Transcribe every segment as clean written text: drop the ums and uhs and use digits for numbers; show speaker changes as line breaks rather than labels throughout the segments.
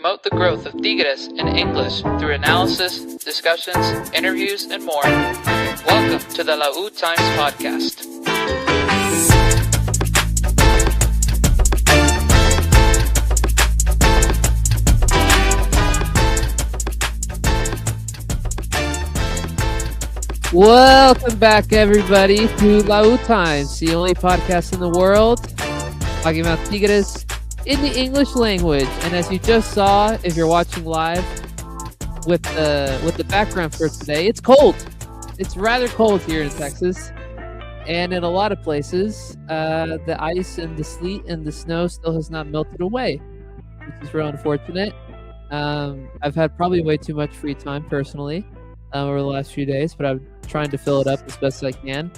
promote the growth of Tigres in English through analysis, discussions, interviews, and more. Welcome to the Lautimes podcast. Welcome back, everybody, to Lautimes, the only podcast in the world talking about Tigres in the English language. And as you just saw, if you're watching live with the background for today, it's cold. It's rather cold here in Texas, and in a lot of places, the ice and the sleet and the snow still has not melted away, which is real unfortunate. I've had probably way too much free time personally over the last few days, but I'm trying to fill it up as best I can.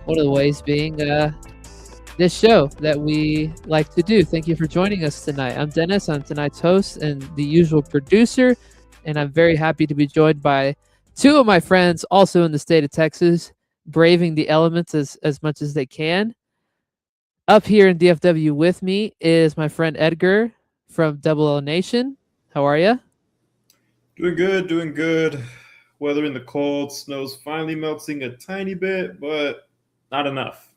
One of the ways being this show that we like to do. Thank you for joining us tonight. I'm Dennis. I'm tonight's host and the usual producer, and I'm very happy to be joined by two of my friends also in the state of Texas, braving the elements as much as they can. Up here in DFW with me is my friend Edgar from Double L Nation. How are you?
Doing good. Weather in the cold, snow's finally melting a tiny bit, but not enough.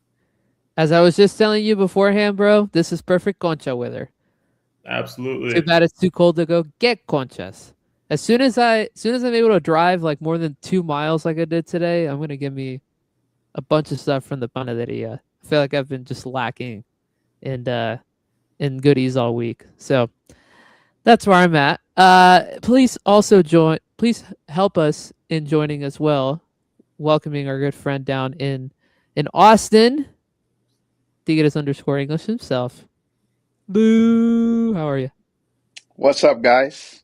As I was just telling you beforehand, bro, this is perfect concha weather.
Absolutely.
Too bad it's too cold to go get conchas. As soon as I'm able to drive like more than 2 miles like I did today, I'm gonna give me a bunch of stuff from the panaderia. I feel like I've been just lacking in goodies all week. So that's where I'm at. Please also join. Please help us in joining as well, welcoming our good friend down in Austin, Tigres_English himself. Boo! How are you?
What's up, guys?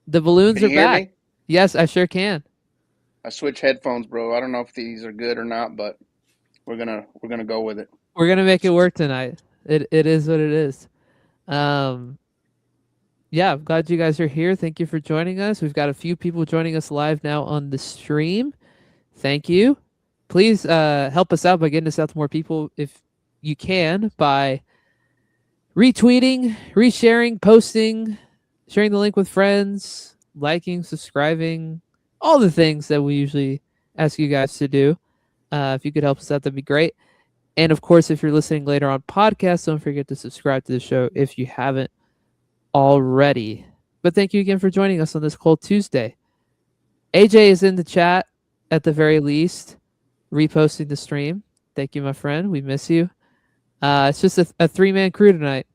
The balloons
Can
are
you hear
back.
me?
Yes, I sure can.
I switched headphones, bro. I don't know if these are good or not, but we're gonna go with it.
We're gonna make it work tonight. It is what it is. Yeah, I'm glad you guys are here. Thank you for joining us. We've got a few people joining us live now on the stream. Thank you. Please help us out by getting us out to more people if you can by retweeting, resharing, posting, sharing the link with friends, liking, subscribing, all the things that we usually ask you guys to do. If you could help us out, that'd be great. And of course, if you're listening later on podcast, don't forget to subscribe to the show if you haven't already. But thank you again for joining us on this cold Tuesday. AJ is in the chat at the very least, reposting the stream. Thank you, my friend. We miss you. It's just a three-man crew tonight,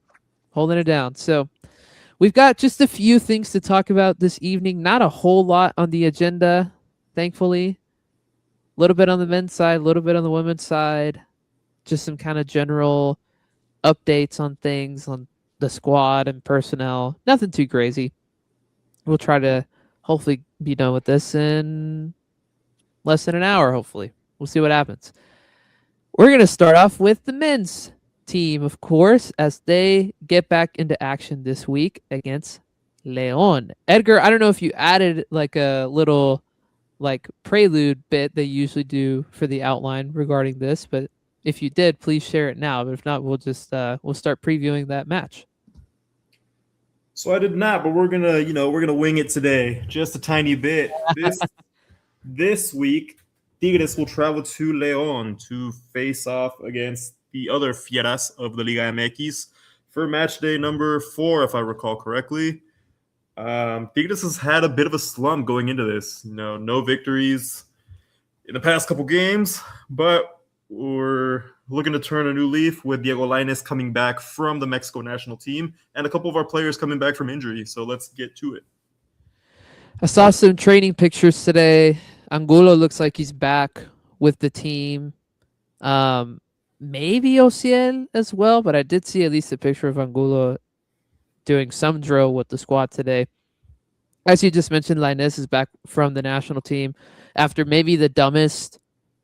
holding it down. So we've got just a few things to talk about this evening. Not a whole lot on the agenda, thankfully. A little bit on the men's side, a little bit on the women's side. Just some kind of general updates on things, on the squad and personnel. Nothing too crazy. We'll try to hopefully be done with this in less than an hour, hopefully. We'll see what happens. We're going to start off with the men's team, of course, as they get back into action this week against León. Edgar, I don't know if you added like a little like prelude bit they usually do for the outline regarding this, but if you did, please share it now. But if not, we'll just we'll start previewing that match.
So I did not, but we're gonna wing it today, just a tiny bit. This week, Tigres will travel to León to face off against the other Fieras of the Liga MX for match day number 4, if I recall correctly. Tigres has had a bit of a slump going into this. No victories in the past couple games, but we're looking to turn a new leaf with Diego Lainez coming back from the Mexico national team and a couple of our players coming back from injury. So let's get to it.
I saw some training pictures today. Angulo looks like he's back with the team. Maybe Ociel as well, but I did see at least a picture of Angulo doing some drill with the squad today. As you just mentioned, Lainez is back from the national team after maybe the dumbest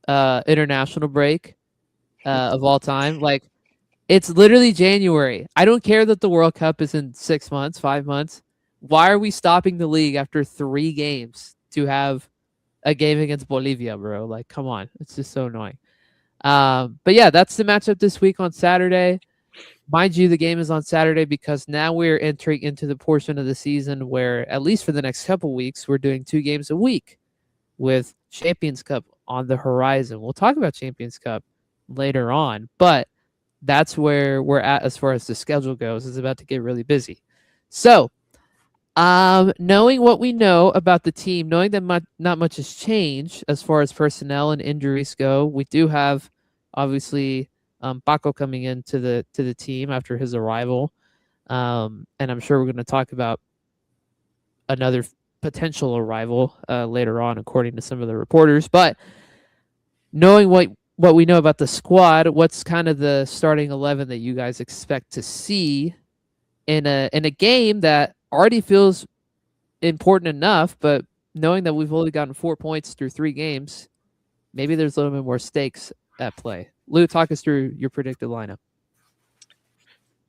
international break of all time. Like, it's literally January. I don't care that the World Cup is in 6 months, 5 months. Why are we stopping the league after 3 games to have a game against Bolivia, bro? Like, come on. It's just so annoying. But yeah, that's the matchup this week on Saturday. mind you, the game is on Saturday because now we're entering into the portion of the season where, at least for the next couple weeks, we're doing 2 games a week with Champions Cup on the horizon. We'll talk about Champions Cup later on, but that's where we're at as far as the schedule goes. It's about to get really busy. So, knowing what we know about the team, knowing that not much has changed as far as personnel and injuries go, we do have obviously Paco coming into the team after his arrival, and I'm sure we're going to talk about another potential arrival later on, according to some of the reporters. But knowing what we know about the squad, what's kind of the starting 11 that you guys expect to see in a game that already feels important enough, but knowing that we've only gotten 4 points through 3 games, maybe there's a little bit more stakes at play. Lou, talk us through your predicted lineup.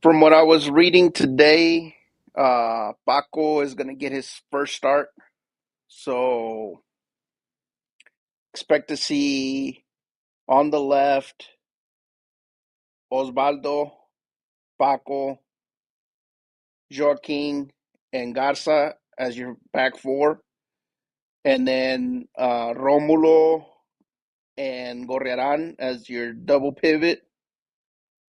From what I was reading today, Paco is going to get his first start. So expect to see on the left Osvaldo, Paco, Joaquin, and Garza as your back four. And then Romulo and Gorriaran as your double pivot.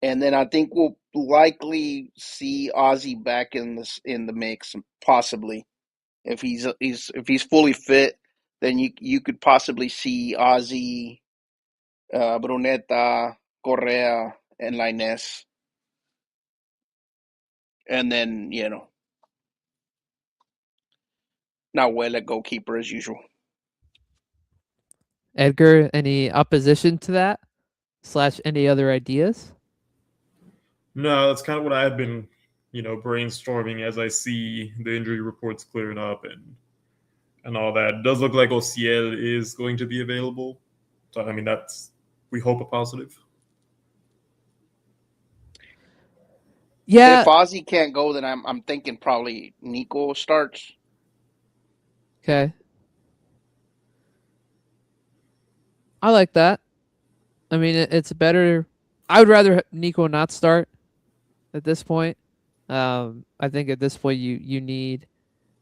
And then I think we'll likely see Ozzy back in the mix, possibly. If he's fully fit, then you could possibly see Ozzy, Bruneta, Correa, and Lainez. And then, Nahuel at goalkeeper as usual.
Edgar, any opposition to that? / any other ideas?
No, that's kind of what I've been, brainstorming as I see the injury reports clearing up and all that. It does look like Ociel is going to be available. So I mean, we hope a positive.
Yeah.
If Ozzy can't go, then I'm thinking probably Nico starts.
Okay. I like that. I mean, it's better. I would rather Nico not start at this point. I think at this point you need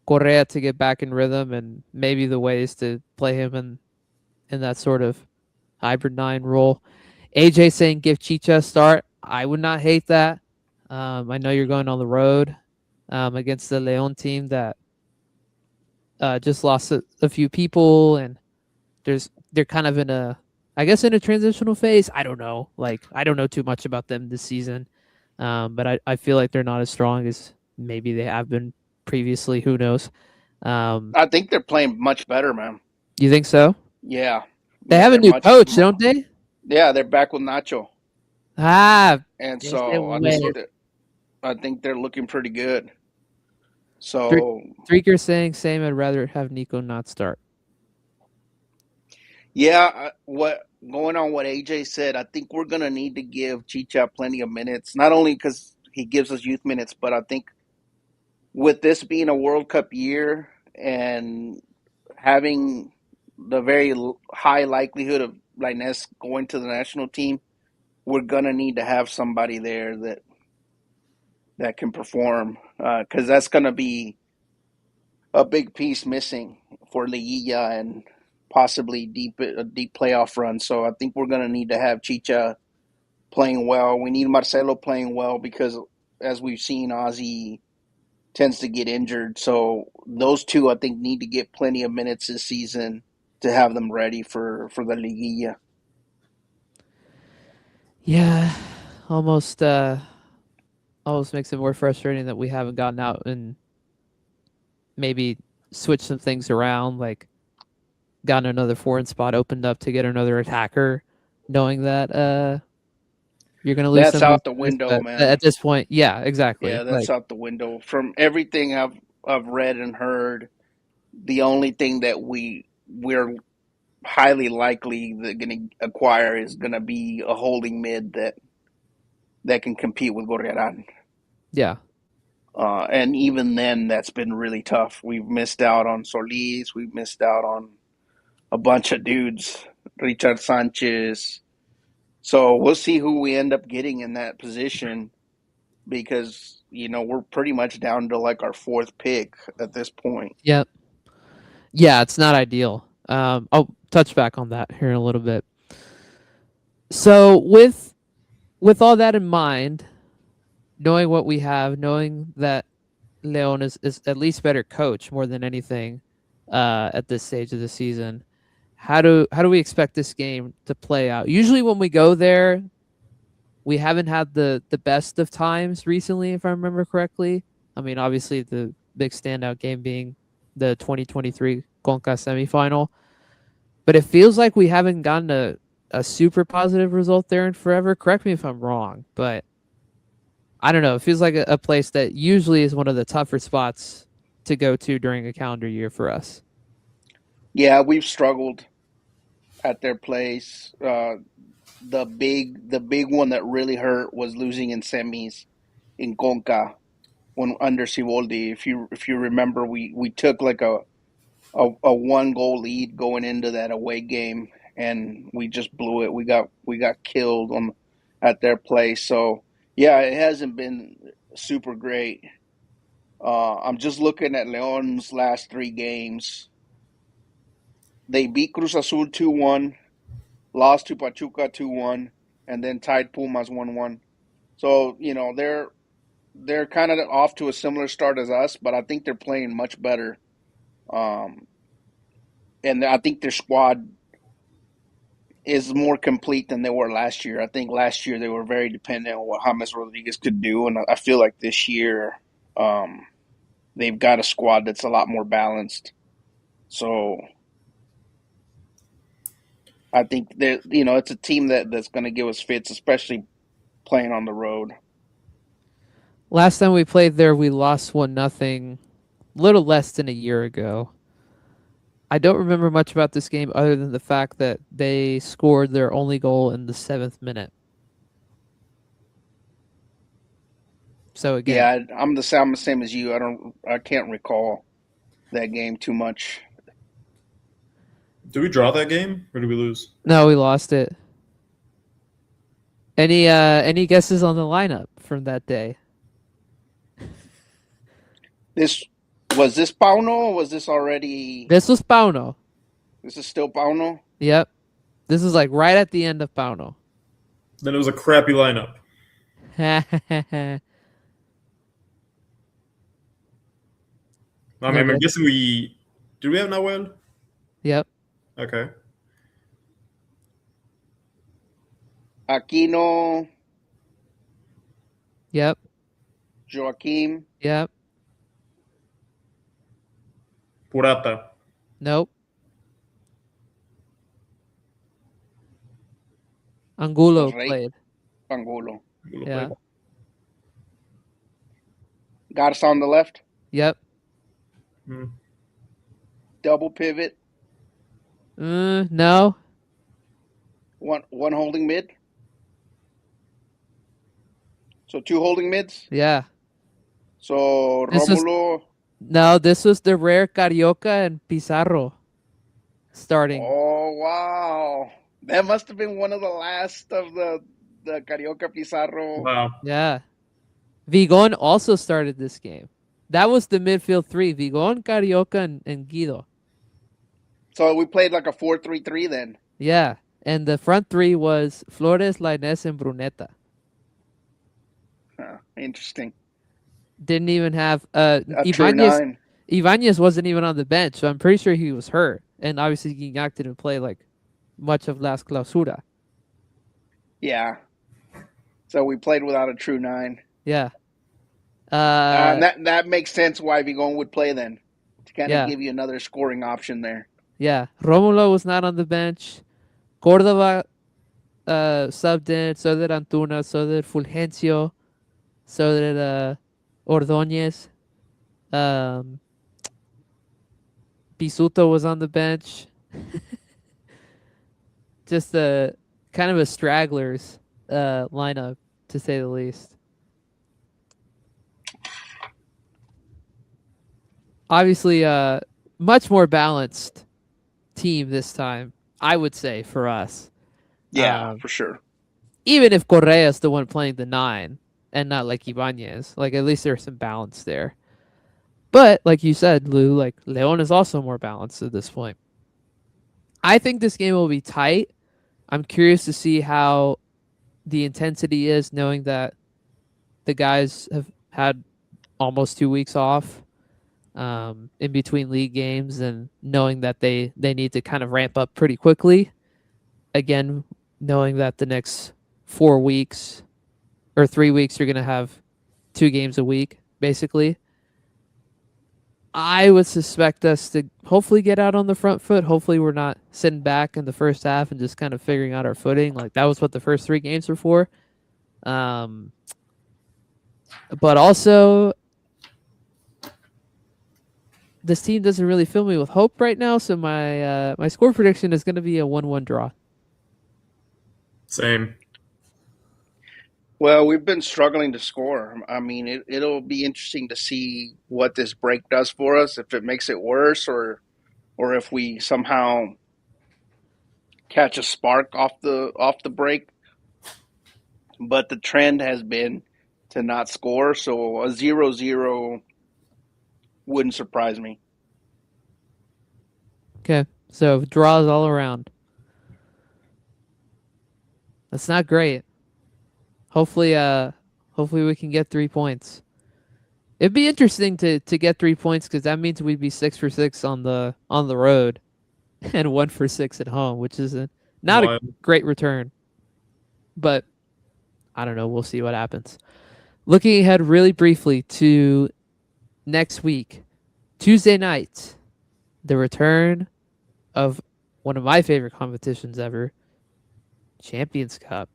Correa to get back in rhythm, and maybe the ways to play him in that sort of hybrid 9 role. AJ saying give Chicha a start. I would not hate that. I know you're going on the road against the Leon team that just lost a few people, and they're kind of in a transitional phase. I don't know. I don't know too much about them this season, but I feel like they're not as strong as maybe they have been previously. Who knows?
I think they're playing much better, man.
You think so?
Yeah.
They have a new coach, don't they?
Yeah, they're back with Nacho. And so I think they're looking pretty good. So
Streaker saying same. I'd rather have Nico not start.
Yeah, going on what AJ said, I think we're gonna need to give Chicha plenty of minutes. Not only because he gives us youth minutes, but I think with this being a World Cup year and having the very high likelihood of Lainez going to the national team, we're gonna need to have somebody there that can perform, because that's gonna be a big piece missing for Liguilla and possibly a deep playoff run. So I think we're gonna need to have Chicha playing well. We need Marcelo playing well because, as we've seen, Ozzy tends to get injured. So those two, I think, need to get plenty of minutes this season to have them ready for the Liguilla.
Yeah, almost makes it more frustrating that we haven't gotten out and maybe switched some things around, like gotten another foreign spot opened up to get another attacker, knowing that you're going to lose
That's
some of
out the
these
window,
guys.
man.
At this point, yeah, exactly.
Yeah, that's out the window. From everything I've read and heard, the only thing that we're highly likely going to acquire is going to be a holding mid that can compete with Gorriarán.
Yeah.
And even then, that's been really tough. We've missed out on Solis. We've missed out on a bunch of dudes, Richard Sanchez. So we'll see who we end up getting in that position. because we're pretty much down to like our fourth pick at this point.
Yep. Yeah, it's not ideal. I'll touch back on that here in a little bit. So with all that in mind, knowing what we have, knowing that Leon is at least better coach more than anything at this stage of the season, how do we expect this game to play out? Usually when we go there, we haven't had the best of times recently, if I remember correctly. I mean, obviously the big standout game being the 2023 Conca semifinal, but it feels like we haven't gotten a super positive result there in forever. Correct me if I'm wrong, but I don't know. It feels like a place that usually is one of the tougher spots to go to during a calendar year for us.
Yeah, we've struggled at their place. The big one that really hurt was losing in semis in Conca when under Siboldi. If you remember, we took like a 1 goal lead going into that away game, and we just blew it. We got killed on at their place. So yeah, it hasn't been super great. I'm just looking at Leon's last 3 games. They beat Cruz Azul 2-1, lost to Pachuca 2-1, and then tied Pumas 1-1. So they're kind of off to a similar start as us, but I think they're playing much better. Um, and I think their squad is more complete than they were last year. I think last year they were very dependent on what James Rodriguez could do, and I feel like this year um, they've got a squad that's a lot more balanced. So I think it's a team that's going to give us fits, especially playing on the road.
Last time we played there, we lost 1-0, little less than a year ago. I don't remember much about this game other than the fact that they scored their only goal in the 7th minute. So again,
Yeah, I'm the same as you. I can't recall that game too much.
Did we draw that game or did we lose?
no, we lost it. Any guesses on the lineup from that day?
This Pauno, or was this already?
This was Pauno.
This is still Pauno.
Yep. This is like right at the end of Pauno.
Then it was a crappy lineup. I mean, I'm guessing did we have Nahuel?
Yep.
Okay.
Aquino,
Yep.
Joaquim.
Yep.
Purata.
Nope. Angulo
Was Rey
played.
Angulo.
Yeah.
Garza on the left.
Yep.
Hmm.
Double pivot.
No.
One holding mid. So 2 holding mids.
Yeah.
So
This was
Romulo.
no. This was the rare Carioca and Pizarro starting.
Oh wow, that must have been one of the last of the Carioca Pizarro.
Wow.
Yeah. Vigon also started this game. That was the midfield three: Vigon, Carioca, and Guido.
So we played like a 4-3-3 then.
Yeah. And the front three was Flores, Lainez, and Bruneta.
Interesting.
Didn't even have
A true nine.
Ibanez wasn't even on the bench, so I'm pretty sure he was hurt. And obviously Guignac didn't play like much of Las Clausura.
Yeah. So we played without a true nine.
Yeah.
That makes sense why Vigon would play then, to kind of
Yeah.
give you another scoring option there.
Yeah. Romulo was not on the bench. Cordova subbed in, so did Antuna, so did Fulgencio, so did Ordóñez. Pisuto was on the bench. Just a kind of a stragglers lineup, to say the least. Obviously, much more balanced team this time, I would say, for us.
Yeah, for sure.
Even if Correa is the one playing the 9, and not like Ibanez. Like at least there's some balance there. But like you said, Lou, like Leon is also more balanced at this point. I think this game will be tight. I'm curious to see how the intensity is, knowing that the guys have had almost 2 weeks off in between league games, and knowing that they need to kind of ramp up pretty quickly. Again, knowing that the next 4 weeks or 3 weeks you're going to have 2 games a week, basically. I would suspect us to hopefully get out on the front foot. Hopefully we're not sitting back in the first half and just kind of figuring out our footing. Like that was what the first 3 games were for. But also, this team doesn't really fill me with hope right now. So my score prediction is going to be a 1-1 draw.
Same.
Well, we've been struggling to score. I mean, it'll be interesting to see what this break does for us. If it makes it worse, or if we somehow catch a spark off the break. But the trend has been to not score, so a 0-0 wouldn't surprise me.
Okay, so draws all around. That's not great. Hopefully we can get 3 points. It'd be interesting to get 3 points because that means we'd be 6 for 6 on the road, and 1 for 6 at home, which is not a great return. But I don't know. We'll see what happens. Looking ahead really briefly to next week, Tuesday night, the return of one of my favorite competitions ever, Champions Cup.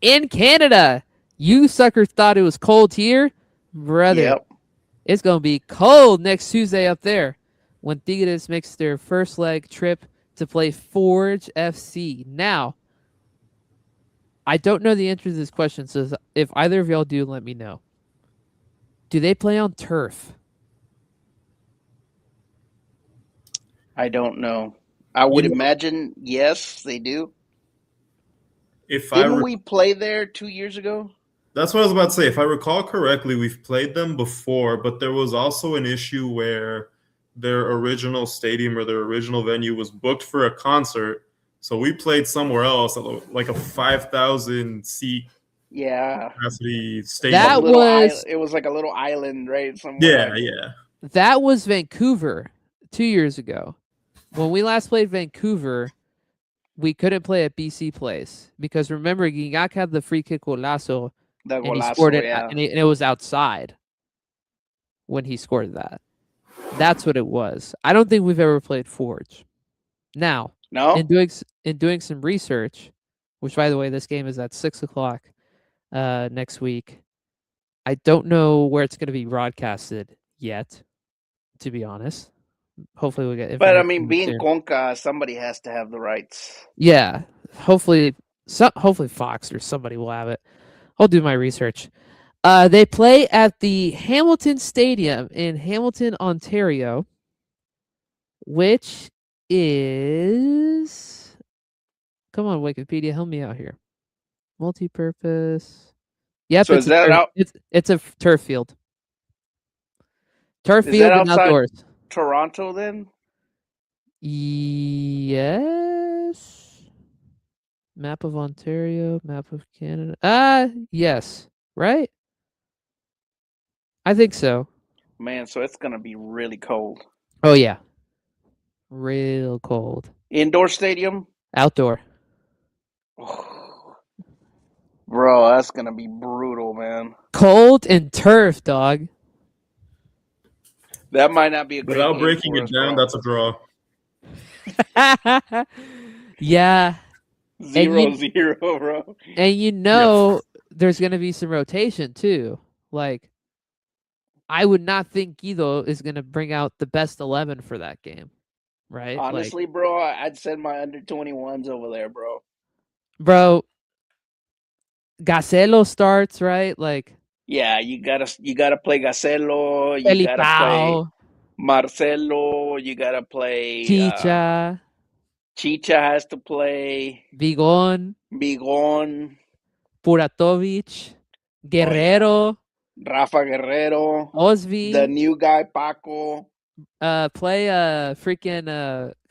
In Canada. You suckers thought it was cold here? Brother,
Yep.
It's going to be cold next Tuesday up there when Tigres makes their first leg trip to play Forge FC. Now, I don't know the answer to this question, so if either of y'all do, let me know. Do they play on turf?
I don't know. I would imagine yes, they do. Didn't we play there 2 years ago?
That's what I was about to say. If I recall correctly, we've played them before, but there was also an issue where their original stadium or their original venue was booked for a concert. So we played somewhere else, like a 5,000 seat capacity stadium.
It was like a little island, right? Somewhere
yeah.
That was Vancouver 2 years ago. When we last played Vancouver, we couldn't play at BC Place because remember, Gignac had the free kick golazo, and he scored it, and it was outside when he scored that. That's what it was. I don't think we've ever played Forge. Now, in doing some research, which by the way, this game is at 6:00 next week. I don't know where it's going to be broadcasted yet, to be honest. Hopefully we get.
But I mean, being Conca, somebody has to have the rights.
Yeah, hopefully Fox or somebody will have it. I'll do my research. They play at the Hamilton Stadium in Hamilton, Ontario, which is, come on, Wikipedia, help me out here. Multi-purpose. Yep,
so
it's a turf field. Turf field and outdoors.
Toronto, then?
Yes. Map of Ontario, map of Canada. Yes, right? I think so.
Man, so it's going to be really cold.
Oh, yeah. Real cold.
Indoor stadium?
Outdoor.
Bro, that's going to be brutal, man.
Cold and turf, dog.
That might not be a great
Without breaking it down, that's a draw.
Yeah.
0-0, bro.
And there's going to be some rotation, too. Like, I would not think Guido is going to bring out the best 11 for that game, right?
Honestly, bro, I'd send my under-21s over there, bro.
Bro, Gacelo starts, right? Like,
yeah, you gotta play Gacelo, you gotta play Marcelo, you gotta play
Chicha.
Chicha has to play
Vigon.
Puratovic,
Guerrero,
Rafa Guerrero, the
Osvi.
new guy Paco,
Play freaking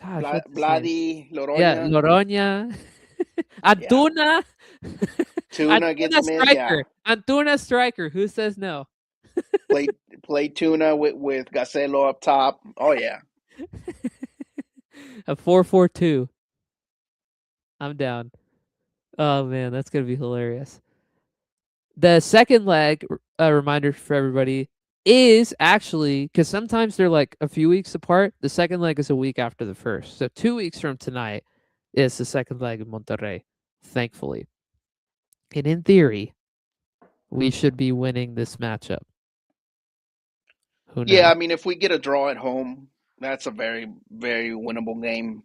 gosh, what's his name?
Vladi,
Yeah,
Loroña.
Loroña.
Yeah,
Antuna.
Tuna gets
Antuna
mid. Yeah,
striker. Antuna striker. Who says no?
play play Tuna with Gacelo up top. Oh yeah,
A 4-4-2. I'm down. Oh man, that's gonna be hilarious. The second leg, a reminder for everybody, is actually because sometimes they're like a few weeks apart. The second leg is a week after the first, so 2 weeks from tonight is the second leg in Monterrey. Thankfully, and in theory, we should be winning this matchup. Who
yeah.
knows?
I mean, if we get a draw at home, that's a very very winnable game.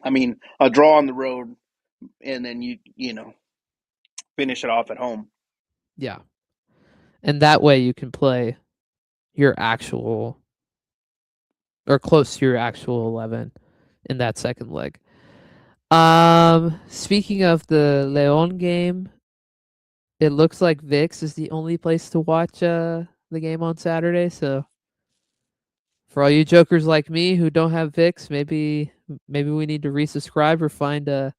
I mean, a draw on the road, and then you know finish it off at home.
Yeah, and that way you can play your actual or close to your actual 11 in that second leg. Speaking of the Leon game, it looks like VIX is the only place to watch the game on Saturday. So for all you jokers like me who don't have VIX, maybe we need to resubscribe or find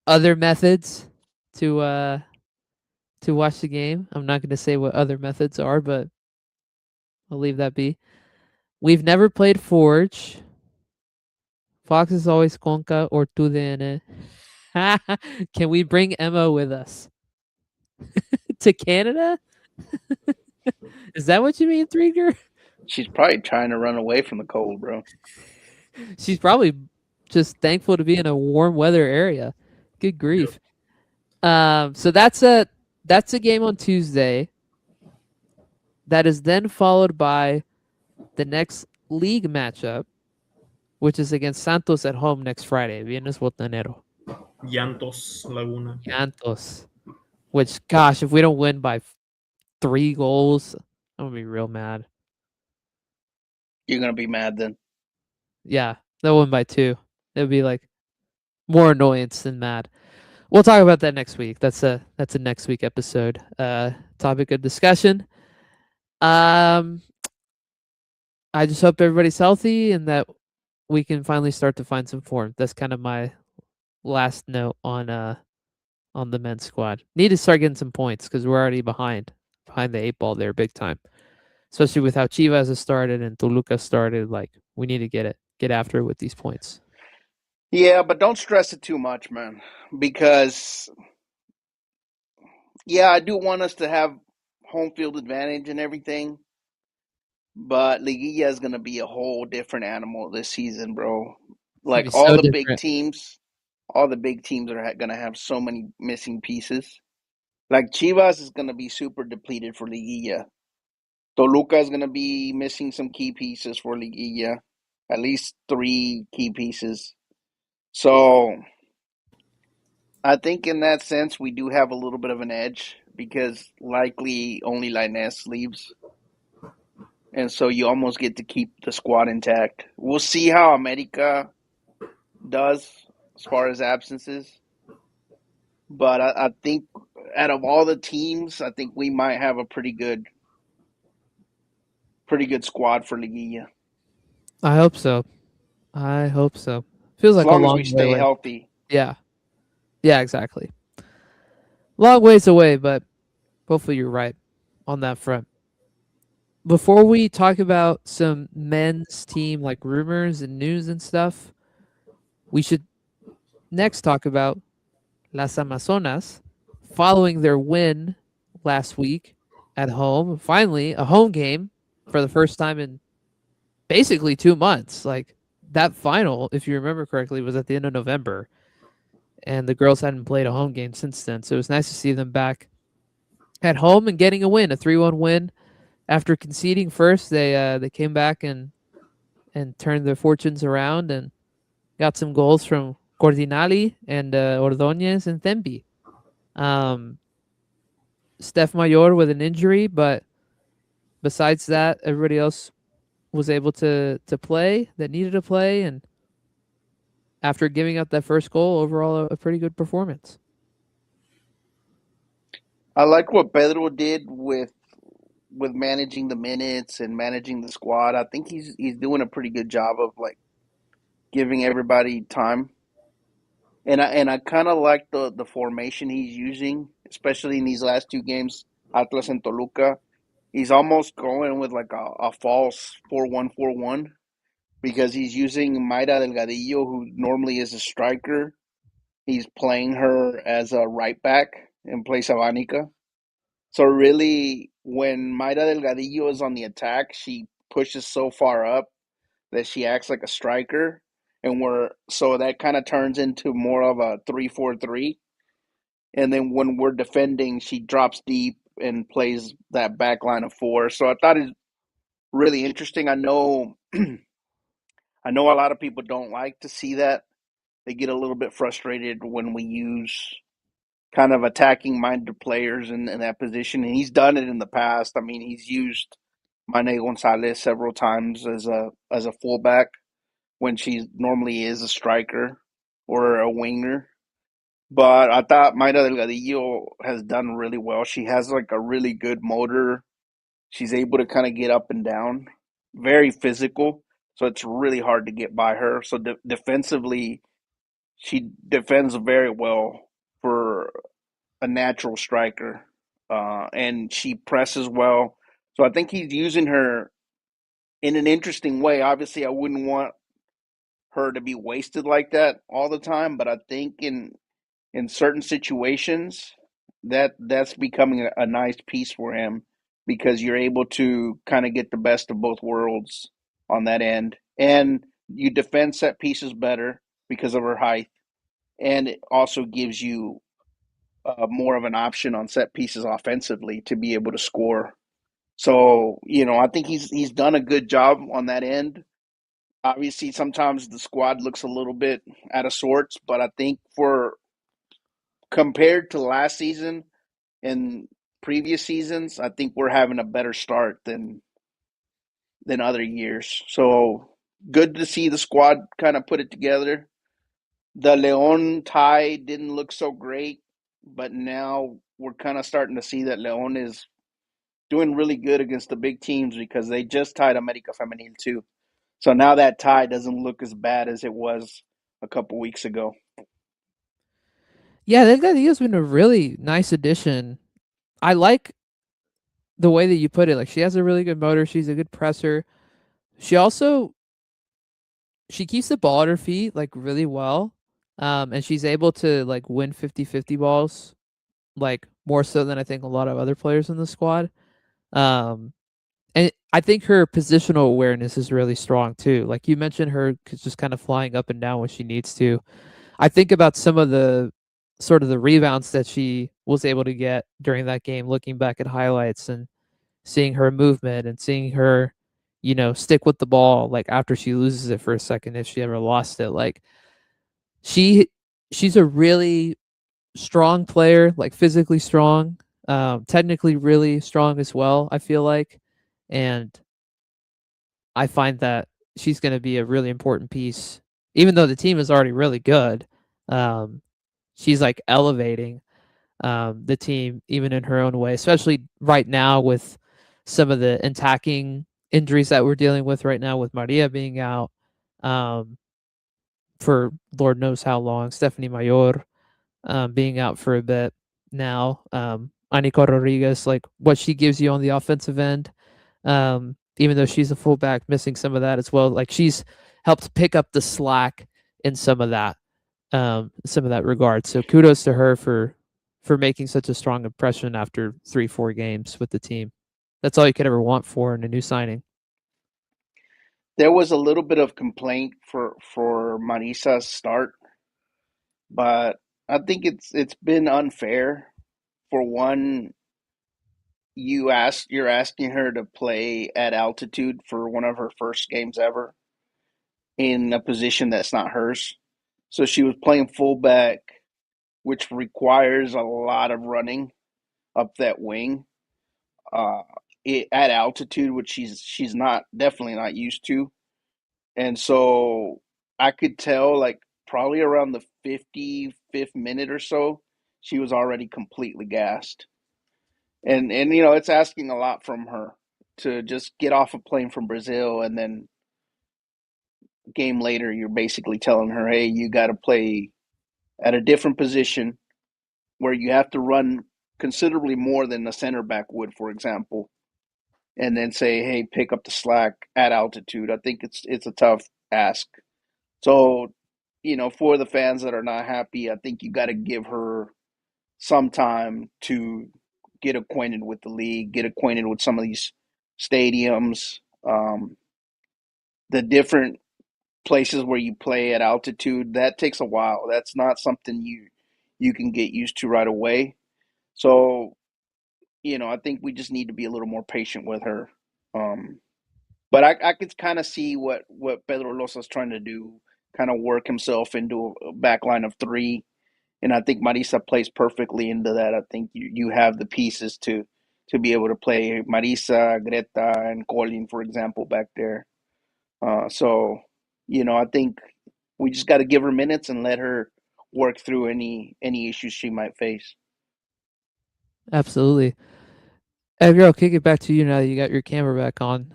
other methods to watch the game. I'm not going to say what other methods are, but I'll leave that be. We've never played Forge. Fox is always Conca or TUDN. Can we bring Emma with us to Canada? Is that what you mean, Trigger?
She's probably trying to run away from the cold, bro.
She's probably just thankful to be in a warm weather area. Good grief. So that's a game on Tuesday. That is then followed by the next league matchup, which is against Santos at home next Friday. Viernes Botanero.
Llantos Laguna.
Santos. Which, gosh, if we don't win by 3 goals, I'm gonna be real mad.
You're gonna be mad then.
Yeah, they'll win by 2. It'll be like more annoyance than mad. We'll talk about that next week. That's a next week episode. Topic of discussion. Um, I just hope everybody's healthy and that we can finally start to find some form. That's kind of my last note on the men's squad. Need to start getting some points because we're already behind the 8 ball there big time. Especially with how Chivas has started and Toluca started, like we need to get after it with these points.
Yeah, but don't stress it too much, man. Because yeah, I do want us to have home field advantage and everything, but Liguilla is gonna be a whole different animal this season, bro.
It's gonna be
Like all
so
the big
different.
teams, all the big teams are gonna have so many missing pieces. Like Chivas is gonna be super depleted for Liguilla. Toluca is gonna be missing some key pieces for Liguilla, at least 3 key pieces. So I think in that sense we do have a little bit of an edge because likely only Linus leaves, and so you almost get to keep the squad intact. We'll see how America does as far as absences, but I think out of all the teams, I think we might have a pretty good squad for Liguilla
I hope so. I hope so. Feels
as
like a
long as we
long way
stay
away.
healthy.
Yeah. Yeah, exactly. Long ways away, but hopefully you're right on that front. Before we talk about some men's team like rumors and news and stuff, we should next talk about Las Amazonas following their win last week at home. Finally, a home game for the first time in basically 2 months. Like that final, if you remember correctly, was at the end of November, and the girls hadn't played a home game since then. So it was nice to see them back at home and getting a win, a 3-1 win. After conceding first, they came back and turned their fortunes around and got some goals from Cordinali and Ordonez and Thembi. Um, Steph Mayor with an injury, but besides that, everybody else was able to play that needed to play, and after giving up that first goal, overall a pretty good performance.
I like what Pedro did with managing the minutes and managing the squad. I think he's doing a pretty good job of like giving everybody time. And I kind of like the formation he's using, especially in these last two games, Atlas and Toluca. He's almost going with like a false 4-1-4-1 because he's using Mayra Delgadillo, who normally is a striker. He's playing her as a right back in place of Anika. So really, when Mayra Delgadillo is on the attack, she pushes so far up that she acts like a striker, and we're so that kind of turns into more of a 3-4-3. And then when we're defending, she drops deep and plays that back line of four. So I thought it's really interesting. I know a lot of people don't like to see that. They get a little bit frustrated when we use kind of attacking minded players in that position. And he's done it in the past. I mean, he's used Mane Gonzalez several times as a fullback when she normally is a striker or a winger. But I thought Mayra Delgadillo has done really well. She has like a really good motor. She's able to kind of get up and down, very physical. So it's really hard to get by her. So defensively, she defends very well for a natural striker, and she presses well. So I think he's using her in an interesting way. Obviously, I wouldn't want her to be wasted like that all the time, but I think in certain situations that's becoming a nice piece for him because you're able to kind of get the best of both worlds on that end, and you defend set pieces better because of her height, and it also gives you more of an option on set pieces offensively to be able to score. So I think he's done a good job on that end. Obviously, sometimes the squad looks a little bit out of sorts, but I think for compared to last season and previous seasons, I think we're having a better start than other years. So good to see the squad kind of put it together. The Leon tie didn't look so great, but now we're kind of starting to see that Leon is doing really good against the big teams because they just tied America Femenil too. So now that tie doesn't look as bad as it was a couple weeks ago.
Yeah, Delgadillo's been a really nice addition. I like the way that you put it. Like she has a really good motor. She's a good presser. She also she keeps the ball at her feet like really well. And she's able to like win 50-50 balls like more so than I think a lot of other players in the squad. Um and I think her positional awareness is really strong too. Like you mentioned her just kind of flying up and down when she needs to. I think about some of the sort of the rebounds that she was able to get during that game, looking back at highlights and seeing her movement and seeing her, stick with the ball like after she loses it for a second if she ever lost it. Like she she's a really strong player, like physically strong, technically really strong as well, I feel like. And I find that she's going to be a really important piece, even though the team is already really good. Um, she's like elevating the team even in her own way, especially right now with some of the attacking injuries that we're dealing with right now with Maria being out um, for Lord knows how long, Stephanie Mayor being out for a bit now, Anika Rodriguez, like what she gives you on the offensive end, even though she's a fullback, missing some of that as well. Like she's helped pick up the slack in some of that regard. So kudos to her for making such a strong impression after 3-4 games with the team. That's all you could ever want for in a new signing.
There was a little bit of complaint for Marisa's start, but I think it's been unfair. For one, you're asking her to play at altitude for one of her first games ever in a position that's not hers. So she was playing fullback, which requires a lot of running up that wing uh, at altitude, which she's not definitely not used to. And so I could tell, like, probably around the 55th minute or so, she was already completely gassed. And you know, it's asking a lot from her to just get off a plane from Brazil, and then game later you're basically telling her, hey, you got to play at a different position where you have to run considerably more than the center back would, for example, and then say, hey, pick up the slack at altitude. I think it's a tough ask. So, you know, for the fans that are not happy, I think you got to give her some time to get acquainted with the league, get acquainted with some of these stadiums, the different places where you play at altitude. That takes a while. That's not something you can get used to right away. So, you know, I think we just need to be a little more patient with her. Um, but I could kind of see what Pedro Losa's trying to do, kind of work himself into a back line of three. And I think Marisa plays perfectly into that. I think you have the pieces to be able to play Marisa, Greta, and Colin, for example, back there. So, you know, I think we just got to give her minutes and let her work through any issues she might face.
Absolutely. Edgar, I'll kick it back to you now that you got your camera back on.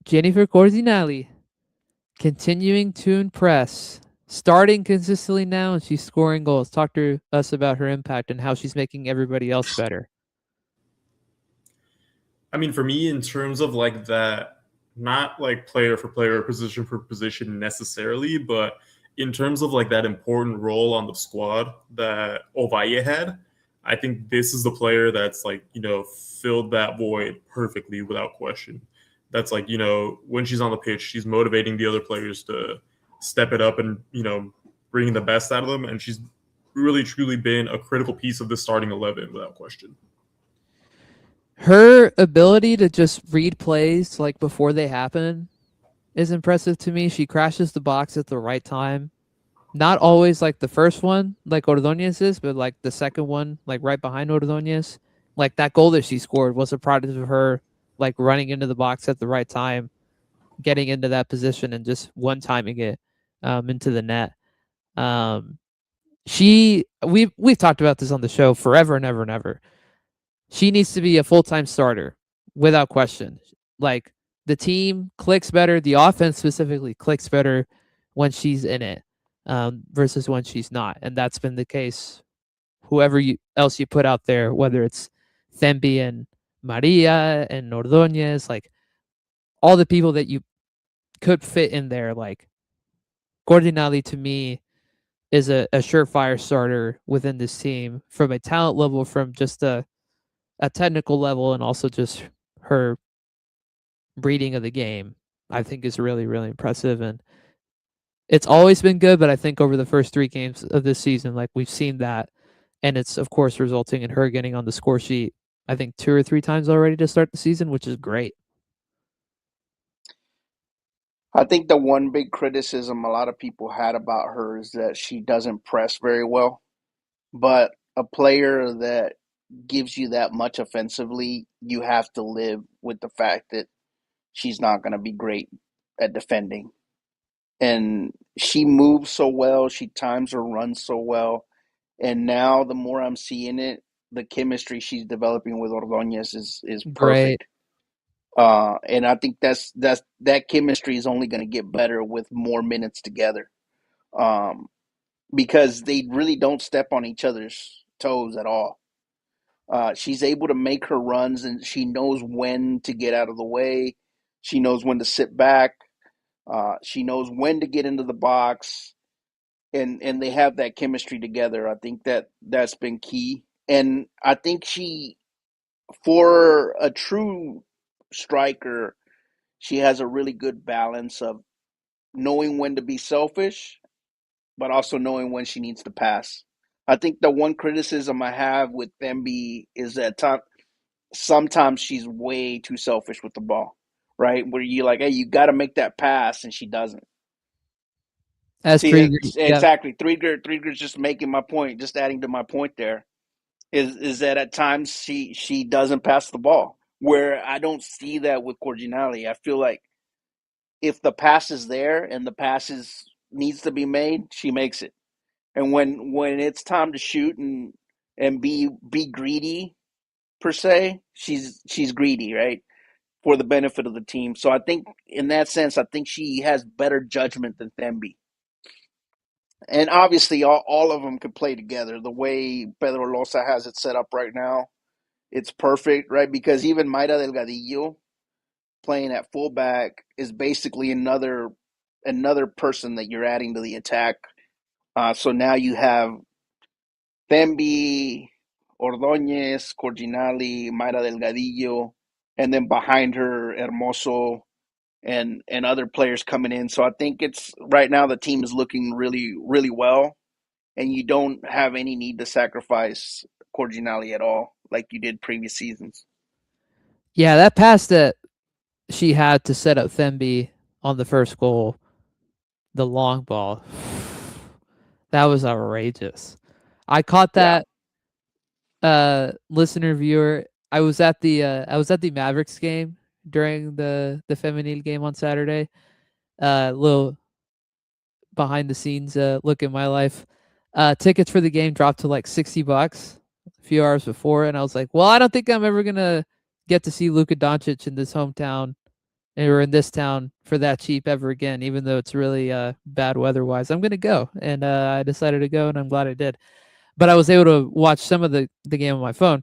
Jennifer Corzinelli continuing to impress, starting consistently now, and she's scoring goals. Talk to us about her impact and how she's making everybody else better.
I mean, for me, in terms of like that, not like player for player, position for position necessarily, but in terms of like that important role on the squad that Ovalle had, I think this is the player that's like, filled that void perfectly without question. That's like, when she's on the pitch, she's motivating the other players to step it up and, bringing the best out of them. And she's really, truly been a critical piece of the starting 11 without question.
Her ability to just read plays like before they happen is impressive to me. She crashes the box at the right time. Not always like the first one, like Ordonez is, but like the second one, like right behind Ordonez. Like that goal that she scored was a product of her like running into the box at the right time, getting into that position, and just one timing it into the net. Um, we've talked about this on the show forever and ever and ever. She needs to be a full-time starter without question. Like the team clicks better, the offense specifically clicks better when she's in it versus when she's not, and that's been the case. Whoever else you put out there, whether it's Thembi and Maria and Ordonez, like all the people that you could fit in there, like Gordinali to me is a surefire starter within this team from a talent level, from just a technical level, and also just her reading of the game. I think is really, really impressive. And it's always been good, but I think over the first 3 games of this season, like we've seen that. And it's, of course, resulting in her getting on the score sheet, I think 2 or 3 times already to start the season, which is great.
I think the one big criticism a lot of people had about her is that she doesn't press very well. But a player that gives you that much offensively, you have to live with the fact that she's not going to be great at defending. And she moves so well, she times her runs so well. And now the more I'm seeing it, the chemistry she's developing with Ordonez is
Great.
perfect. And I think that chemistry is only going to get better with more minutes together. Um, because they really don't step on each other's toes at all. She's able to make her runs, and she knows when to get out of the way. She knows when to sit back. She knows when to get into the box, and they have that chemistry together. I think that's been key, and I think for a true striker, she has a really good balance of knowing when to be selfish, but also knowing when she needs to pass. I think the one criticism I have with Thembi is that sometimes she's way too selfish with the ball, right? Where you're like, hey, you got to make that pass, and she doesn't.
As
See,
Krieger, yeah,
exactly. Threeger's just making my point, just adding to my point there, is that at times she doesn't pass the ball. Where I don't see that with Corginali. I feel like if the pass is there and the pass needs to be made, she makes it. And when it's time to shoot and be greedy, per se. She's greedy, right? For the benefit of the team. So I think in that sense, I think she has better judgment than Thembi. And obviously, all of them could play together. The way Pedro Losa has it set up right now, it's perfect, right? Because even Mayra Delgadillo playing at fullback is basically another person that you're adding to the attack. So now you have Thembi, Ordóñez, Corginali, Mayra Delgadillo, and then behind her, Hermoso and other players coming in. So I think it's right now the team is looking really, really well, and you don't have any need to sacrifice Corginali at all like you did previous seasons.
Yeah, that pass that she had to set up Thembi on the first goal, the long ball, that was outrageous. I caught
Yeah.
that listener viewer. I was at the Mavericks game during the feminine game on Saturday. Little behind the scenes look at my life. Tickets for the game dropped to like $60 a few hours before, and I was like, well, I don't think I'm ever gonna get to see Luka Doncic in this hometown or in this town for that cheap ever again, even though it's really bad weather wise. I'm gonna go, and I decided to go, and I'm glad I did. But I was able to watch some of the game on my phone,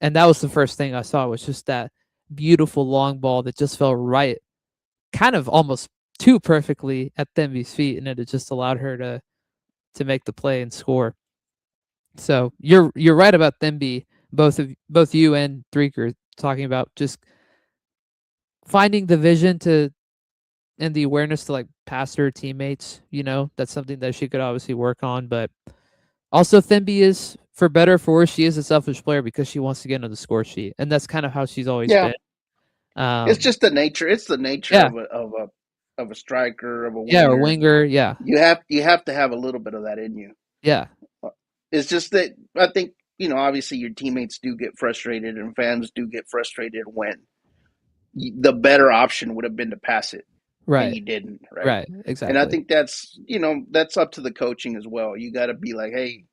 and that was the first thing I saw was just that beautiful long ball that just fell right, kind of almost too perfectly at Thembi's feet, and it just allowed her to make the play and score. So you're right about Thembi. Both you and Dreeker talking about just finding the vision to and the awareness to like pass her teammates. You know, that's something that she could obviously work on. But also Thembi is, for better or for worse, she is a selfish player because she wants to get into the score sheet, and that's kind of how she's always
Yeah.
been.
It's just the nature. It's the nature
Yeah,
of a striker, of a
yeah, or
winger.
winger, yeah,
You have to have a little bit of that in you.
yeah,
It's just that I think, obviously your teammates do get frustrated and fans do get frustrated when the better option would have been to pass it and
right,
you didn't, right?
right,
And I
exactly,
think that's up to the coaching as well. You got to be like, hey,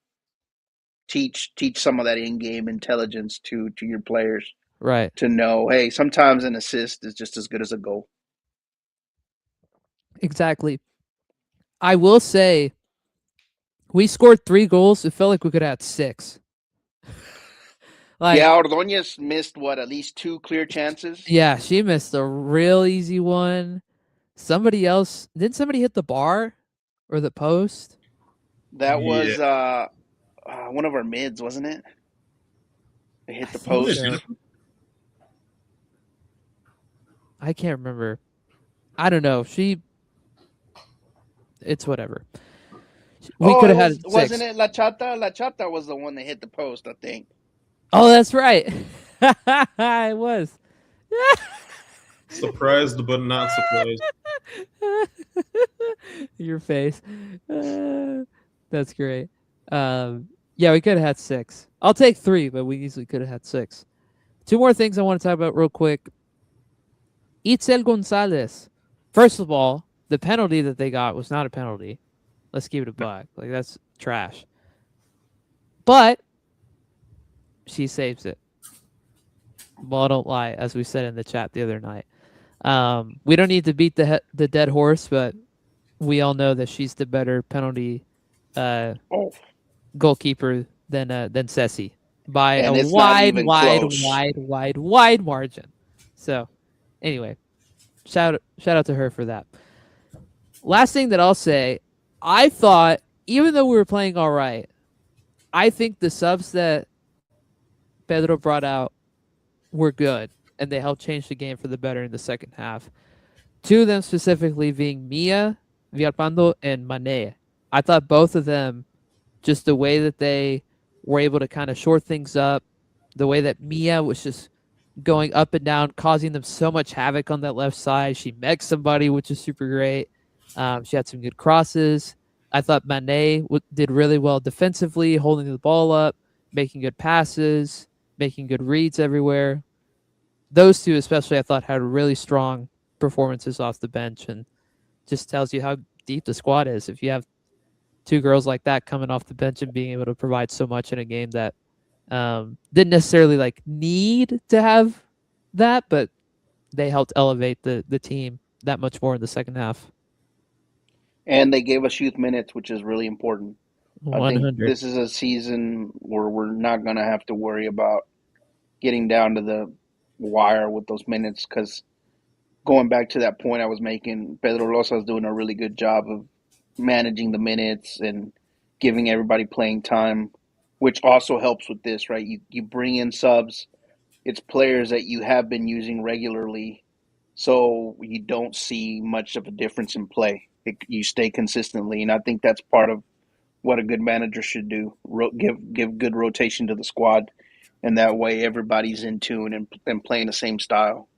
teach some of that in-game intelligence to your players
right,
to know, hey, sometimes an assist is just as good as a goal.
exactly. I will say we scored 3 goals. It felt like we could have had 6. Like,
Yeah, Ordóñez missed at least 2 clear chances.
yeah, she missed a real easy one. Somebody else, didn't somebody hit the bar or the post?
That
Yeah.
was one of our mids, wasn't it? It
I
hit the
think
Was it
post.
so. I can't remember. I don't know. It's whatever. We
Oh,
could
it
have
was
had
wasn't
6.
it La Chata? La Chata was the one that hit the post, I think.
Oh, that's right. It was.
Surprised but not surprised.
Your face. That's great. Yeah, we could have had 6. I'll take 3, but we easily could have had 6. 2 more things I want to talk about real quick. Itzel Gonzalez. First of all, the penalty that they got was not a penalty. Let's keep it a buck. Like, that's trash. But she saves it. Well, don't lie, as we said in the chat the other night. We don't need to beat the dead horse, but we all know that she's the better penalty
Oh,
goalkeeper than Ceci by a
and it's not
wide,
even
wide,
close.
wide, wide, wide margin. So, anyway, shout out to her for that. Last thing that I'll say, I thought even though we were playing all right, I think the subs that Pedro brought out were good and they helped change the game for the better in the second half. 2 of them specifically being Mia, Villalpando, and Mane. I thought both of them, just the way that they were able to kind of short things up, the way that Mia was just going up and down, causing them so much havoc on that left side. She met somebody, which is super great. She had some good crosses. I thought Mane did really well defensively, holding the ball up, making good passes, making good reads everywhere. Those 2 especially I thought had really strong performances off the bench, and just tells you how deep the squad is if you have 2 girls like that coming off the bench and being able to provide so much in a game that Didn't necessarily like need to have that, but they helped elevate the team that much more in the second half.
And they gave us youth minutes, which is really important. I think
100.
this is a season where we're not going to have to worry about getting down to the wire with those minutes because going back to that point I was making, Pedro Rosa is doing a really good job of managing the minutes and giving everybody playing time, which also helps with this, right? You bring in subs, it's players that you have been using regularly, so you don't see much of a difference in play. You stay consistently, and I think that's part of what a good manager should do. Give good rotation to the squad, and that way everybody's in tune and playing the same style.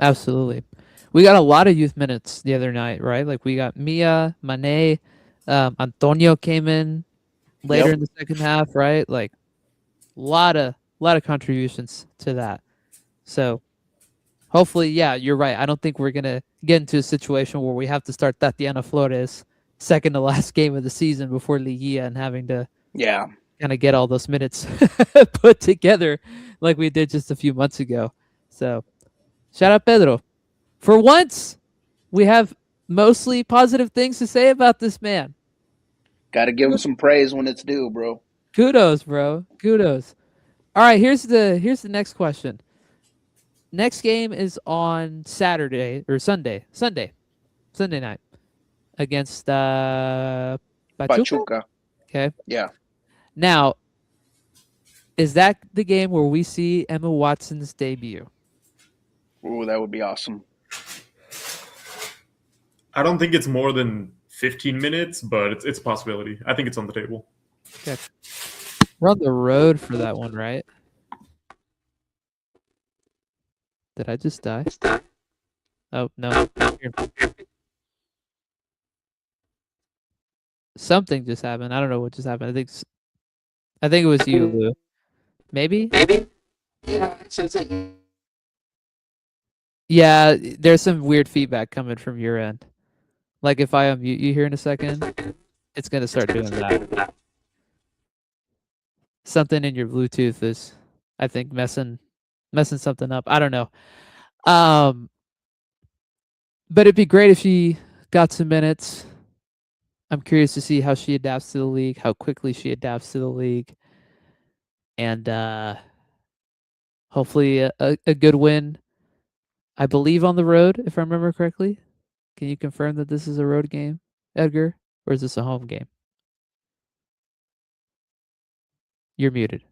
Absolutely. We got a lot of youth minutes the other night, right? Like we got Mia, Mane, Antonio came in later
Yep.
in the second half, right? Like lot of contributions to that. So hopefully, yeah, you're right. I don't think we're gonna get into a situation where we have to start Tatiana Flores second to last game of the season before Liguilla and having to
Yeah.
kind of get all those minutes put together like we did just a few months ago. So shout out Pedro. For once, we have mostly positive things to say about this man.
Got to give him some praise when it's due, bro.
Kudos, bro. Kudos. All right, here's the next question. Next game is on Saturday or Sunday. Sunday night against Pachuca.
Pachuca.
Okay.
Yeah.
Now, is that the game where we see Emma Watson's debut?
Ooh, that would be awesome.
I don't think it's more than 15 minutes, but it's a possibility. I think it's on the table.
Okay. We're on the road for that one, right? Did I just die? Oh, no. Something just happened. I don't know what just happened. I think it was you, Lou. Maybe? Yeah, there's some weird feedback coming from your end. Like if I unmute you here in a second, it's gonna start doing that. Something in your Bluetooth is, I think, messing something up. I don't know. Um, but it'd be great if she got some minutes. I'm curious to see how she adapts to the league, how quickly she adapts to the league, and hopefully a good win. I believe on the road, if I remember correctly. Can you confirm that this is a road game, Edgar, or is this a home game? You're muted.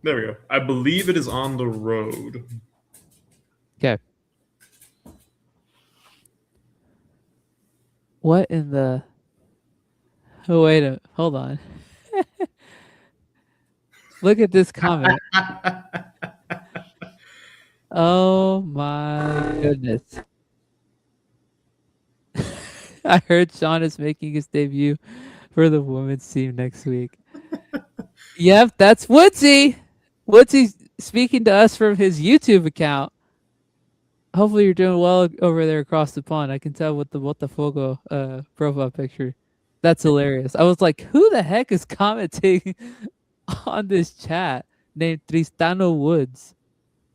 There we go. I believe it is on the road.
Okay. What in the? Oh wait a hold on. Look at this comment. Oh my goodness. I heard Sean is making his debut for the women's team next week. Yep, that's Woodsy. Woodsy's speaking to us from his YouTube account. Hopefully you're doing well over there across the pond. I can tell with the Botafogo profile picture. That's hilarious. I was like, who the heck is commenting on this chat named Tristano Woods?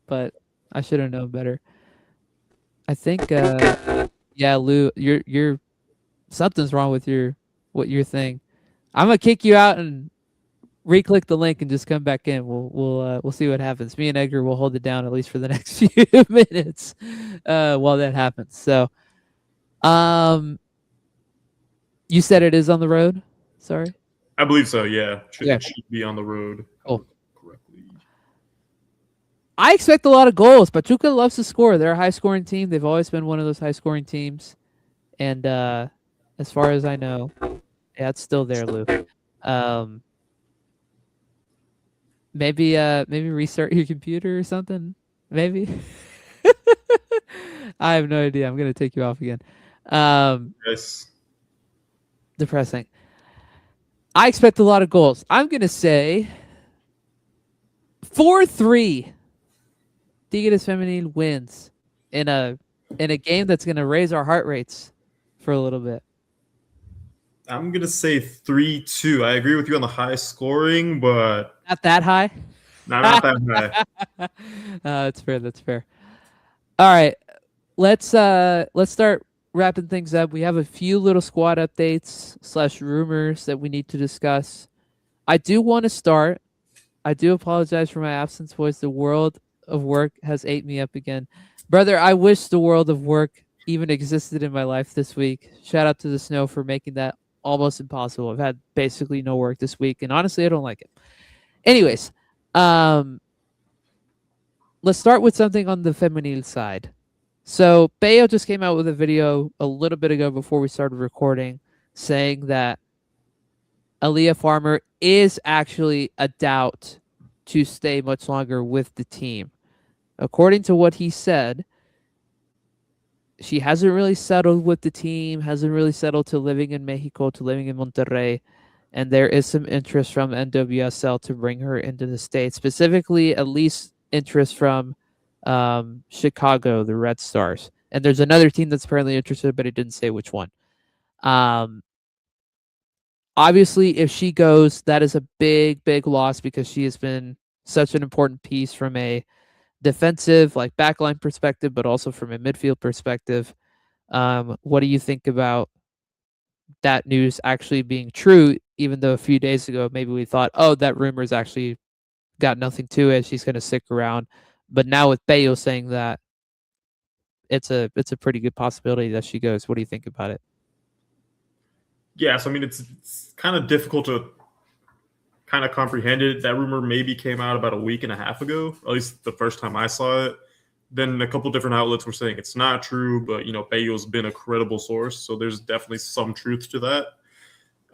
But I should have known better. I think yeah, Lou, you're something's wrong with your thing. I'm gonna kick you out and re-click the link and just come back in. We'll see what happens. Me and Edgar will hold it down at least for the next few minutes while that happens. So, you said it is on the road. Sorry.
I believe so. Yeah,
Yeah.
it should be on the road.
Cool.
Correctly.
I expect a lot of goals. Pachuca loves to score. They're a high-scoring team. They've always been one of those high-scoring teams. And as far as I know, yeah, it's still there, Lou. Maybe restart your computer or something. Maybe. I have no idea. I'm gonna take you off again.
Yes.
Depressing. I expect a lot of goals. I'm gonna say 4-3. Tigres Femenil wins in a game that's gonna raise our heart rates for a little bit.
I'm gonna say 3-2. I agree with you on the high scoring, but
Not that high.
not that high.
That's fair. That's fair. All right, let's start wrapping things up. We have a few little squad updates / rumors that we need to discuss. I do want to start. I do apologize for my absence, boys. The world of work has ate me up again. Brother, I wish the world of work even existed in my life this week. Shout out to the snow for making that almost impossible. I've had basically no work this week, and honestly, I don't like it. Anyways, um, let's start with something on the feminine side. So Bayo just came out with a video a little bit ago before we started recording saying that Aaliyah Farmer is actually a doubt to stay much longer with the team. According to what he said, she hasn't really settled with the team, hasn't really settled to living in Mexico, to living in Monterrey, and there is some interest from NWSL to bring her into the States, specifically at least interest from Chicago, the Red Stars. And there's another team that's apparently interested, but it didn't say which one. Um, Obviously, if she goes, that is a big, big loss because she has been such an important piece from a defensive, like backline perspective, but also from a midfield perspective. What do you think about that news actually being true? Even though a few days ago, maybe we thought, oh, that rumor's actually got nothing to it. She's going to stick around. But now with Bayo saying that, it's a pretty good possibility that she goes. What do you think about it?
Yes, I mean it's kind of difficult to kind of comprehend it. That rumor maybe came out about a week and a half ago, at least the first time I saw it. Then a couple different outlets were saying it's not true, but Bayo's been a credible source, so there's definitely some truth to that.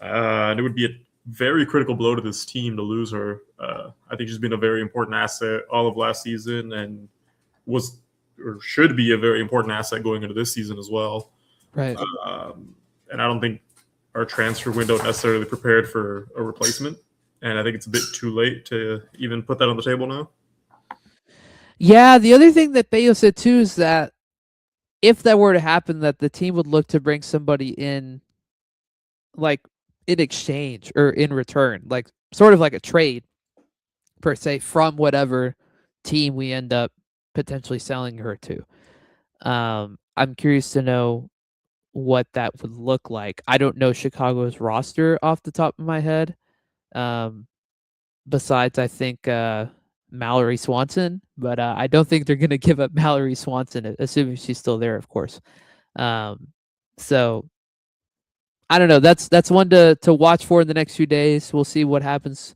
And it would be a very critical blow to this team to lose her. I think she's been a very important asset all of last season, and was or should be a very important asset going into this season as well.
Right.
And I don't think our transfer window necessarily prepared for a replacement. And I think it's a bit too late to even put that on the table now.
Yeah, the other thing that Bayo said too is that if that were to happen, that the team would look to bring somebody in, like in exchange or in return, like sort of like a trade per se from whatever team we end up potentially selling her to. I'm curious to know what that would look like. I don't know Chicago's roster off the top of my head. Besides, I think Mallory Swanson, but I don't think they're going to give up Mallory Swanson, assuming she's still there, of course. So I don't know. That's one to watch for in the next few days. We'll see what happens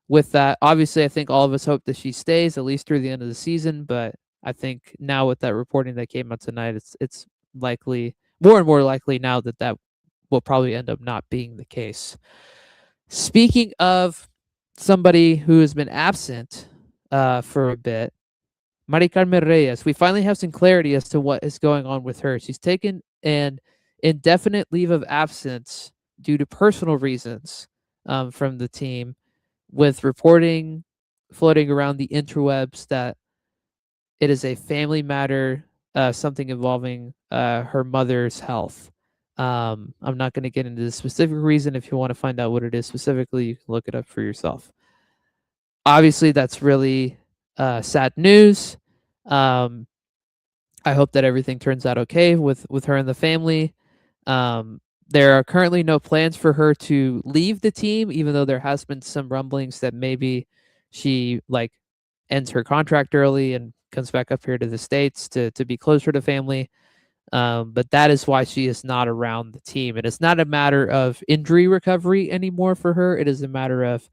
with that. Obviously, I think all of us hope that she stays at least through the end of the season, but I think now with that reporting that came out tonight, it's likely, more and more likely now, that will probably end up not being the case. Speaking of somebody who has been absent for a bit, Mari Carmen Reyes, we finally have some clarity as to what is going on with her. She's taken an indefinite leave of absence due to personal reasons from the team, with reporting floating around the interwebs that it is a family matter, something involving her mother's health. I'm not going to get into the specific reason. If you want to find out what it is specifically, you can look it up for yourself. Obviously, that's really sad news. I hope that everything turns out okay with her and the family. There are currently no plans for her to leave the team, even though there has been some rumblings that maybe she ends her contract early and comes back up here to the States to be closer to family. But that is why she is not around the team. And it's not a matter of injury recovery anymore for her. It is a matter of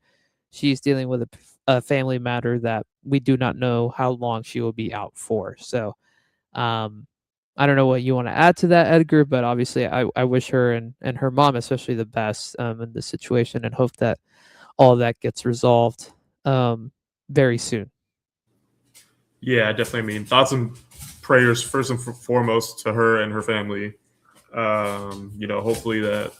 she's dealing with a family matter that we do not know how long she will be out for. So I don't know what you want to add to that, Edgar, but obviously I wish her and her mom especially the best in this situation, and hope that all that gets resolved very soon.
Yeah, definitely. I mean, thoughts and prayers first and foremost to her and her family. Hopefully that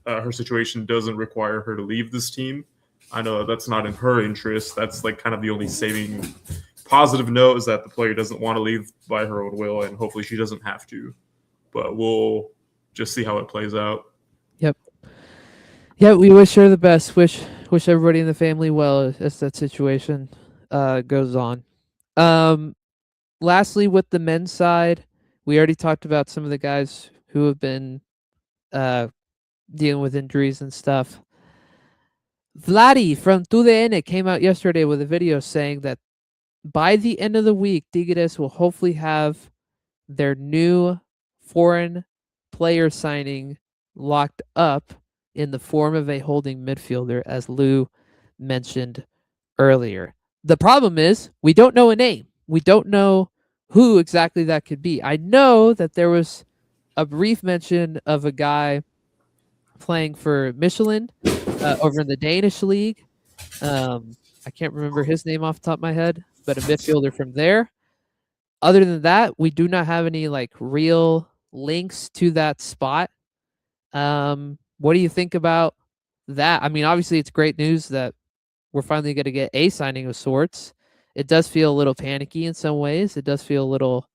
her situation doesn't require her to leave this team. I know that's not in her interest. That's kind of the only saving positive note, is that the player doesn't want to leave by her own will, and hopefully she doesn't have to. But we'll just see how it plays out.
Yep. Yeah, we wish her the best. Wish everybody in the family well as that situation goes on. Um, Lastly, with the men's side, we already talked about some of the guys who have been uh, dealing with injuries and stuff. Vladi from TUDN came out yesterday with a video saying that by the end of the week, Tigres will hopefully have their new foreign player signing locked up in the form of a holding midfielder, as Lou mentioned earlier. The problem is we don't know a name. We don't know who exactly that could be. I know that there was a brief mention of a guy playing for Michelin over in the Danish league. I can't remember his name off the top of my head, but a midfielder from there. Other than that, we do not have any like real links to that spot. What do you think about that? I mean, obviously, it's great news that we're finally going to get a signing of sorts. It does feel a little panicky in some ways. It does feel a little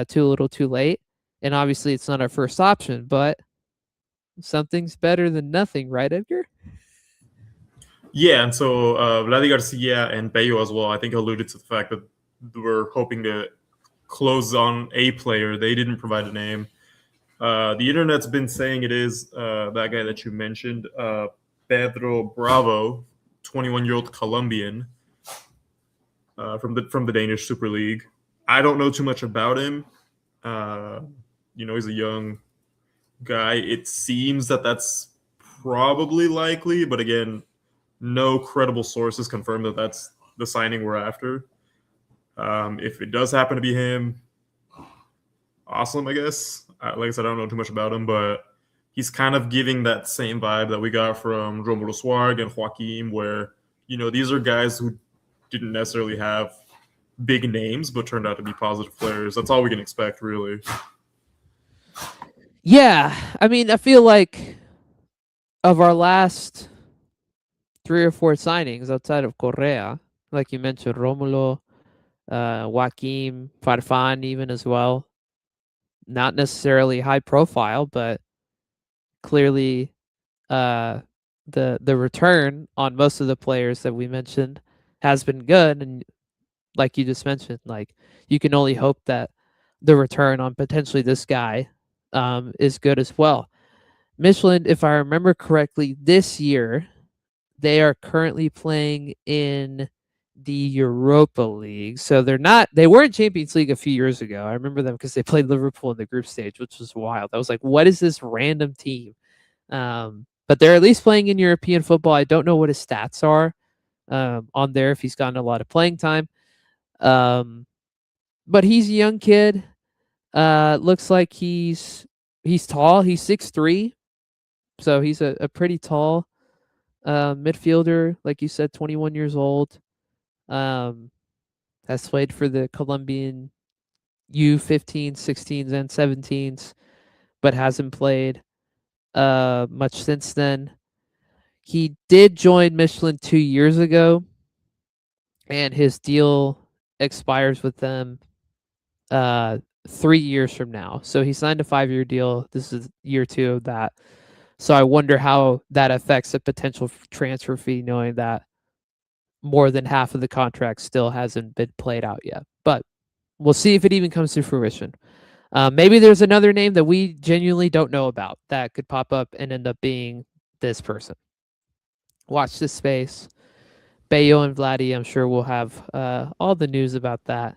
too late, and obviously, it's not our first option. But something's better than nothing, right, Edgar?
Yeah, and so Vladi Garcia and Bello as well, I think alluded to the fact that we're hoping to close on a player. They didn't provide a name. The internet's been saying it is that guy that you mentioned, Pedro Bravo, 21-year-old Colombian from the Danish Super League. I don't know too much about him. Uh, he's a young guy. It seems that that's probably likely, but again, no credible sources confirm that that's the signing we're after. If it does happen to be him, awesome, I guess. Like I said, I don't know too much about him, but he's kind of giving that same vibe that we got from Romulo Suarez and Joaquim, where, these are guys who didn't necessarily have big names, but turned out to be positive players. That's all we can expect, really.
Yeah, I mean, I feel like of our last 3 or 4 signings outside of Correa, like you mentioned, Romulo, Joaquim, Farfan, even as well. Not necessarily high profile, but clearly the return on most of the players that we mentioned has been good. And like you just mentioned, like you can only hope that the return on potentially this guy is good as well. Michelin, if I remember correctly, this year they are currently playing in the Europa League. So they were in Champions League a few years ago. I remember them because they played Liverpool in the group stage, which was wild. I was like, what is this random team? But they're at least playing in European football. I don't know what his stats are on there if he's gotten a lot of playing time. But he's a young kid. Looks like he's tall. He's 6'3", so he's a pretty tall midfielder. Like you said, 21 years old. Has played for the Colombian U15s, 16s, and 17s, but hasn't played much since then. He did join Michelin 2 years ago, and his deal expires with them 3 years from now. So he signed a 5-year deal. This is year 2 of that. So I wonder how that affects a potential transfer fee, knowing that more than half of the contract still hasn't been played out yet. But we'll see if it even comes to fruition. Maybe there's another name that we genuinely don't know about that could pop up and end up being this person. Watch this space. Bayo and Vladdy, I'm sure we'll have all the news about that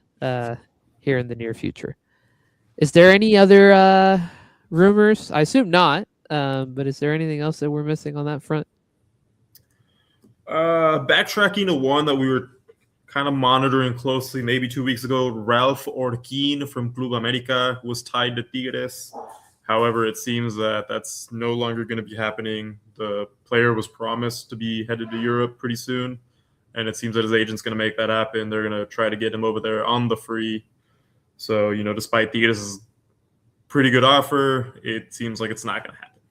here in the near future. Is there any other rumors? I assume not. But is there anything else that we're missing on that front?
Backtracking to one that we were kind of monitoring closely maybe 2 weeks ago, Ralph Orquin from Club America was tied to Tigres. However, it seems that that's no longer going to be happening. The player was promised to be headed to Europe pretty soon, and it seems that his agent's going to make that happen. They're going to try to get him over there on the free. So, despite Tigres' pretty good offer, it seems like it's not going to happen.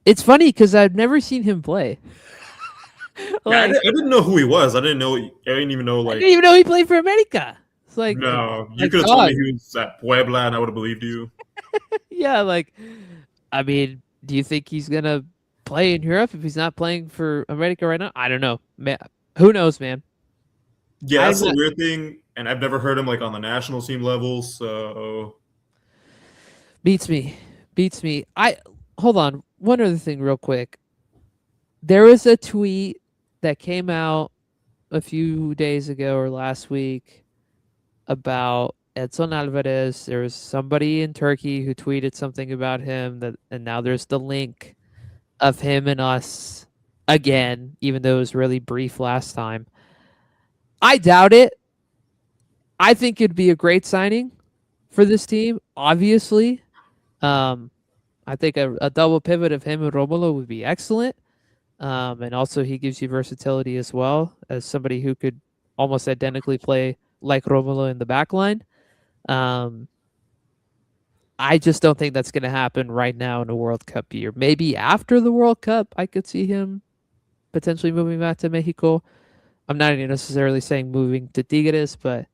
It's funny because I've never seen him play.
Yeah, I didn't know who he was. I didn't even know.
I didn't even know he played for America. It's like,
no, you could have told me he was at Puebla, and I would have believed you.
Yeah, like, I mean, do you think he's gonna play in Europe if he's not playing for America right now? I don't know. Man, who knows, man?
Yeah,
I'm
that's the
not,
weird thing, and I've never heard him like on the national team level. So
beats me. Beats me. I hold on. One other thing real quick. There was a tweet that came out a few days ago or last week about Edson Alvarez. There was somebody in Turkey who tweeted something about him that, and now there's the link of him and us again, even though it was really brief last time. I doubt it. I think it'd be a great signing for this team. Obviously, um, I think a double pivot of him and Romulo would be excellent. And also, he gives you versatility as well as somebody who could almost identically play like Romulo in the back line. Um, I just don't think that's going to happen right now in a World Cup year. Maybe after the World Cup, I could see him potentially moving back to Mexico. I'm not even necessarily saying moving to Tigres, but